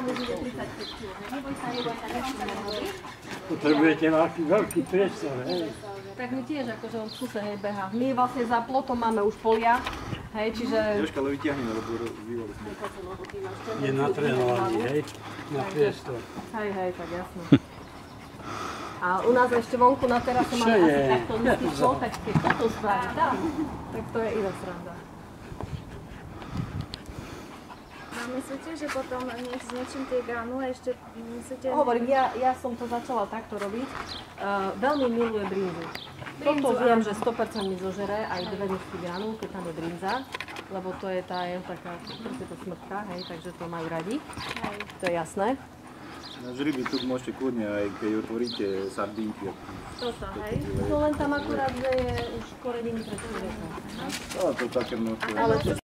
tam už ide 35 kg. Neboj sa, nechceme hovoriť. Potrebujete veľký priestor, hej? Tak my tiež, akože on v kuse, hej, beha. My vlastne za plotom máme už polia, hej, čiže... Jožka, ale vyťahneme, lebo vývoli sme. Je natrénovaný, hej? Na priestor. Hej, tak jasné. A u nás ešte vonku na terase máme asi takto nízky plot, tak keď toto spraví tam, tak to je iná sranda. A myslíte, že potom s niečím tie granule ešte myslíte... Hovorím, ja som to začala takto robiť. Veľmi miluje brínzu. Toto viem, že 100% mi zožere aj 2 misky granul, keď tam je brínza. Lebo to je tá taká, proste to smrtka, hej, takže to majú radi. Hej. To je jasné. Na ryby tu môžete kľudne aj keď otvoríte sardínky. Toto, hej. To len tam akurát, že je už koreniny pre človeka. To také množstvo. Ale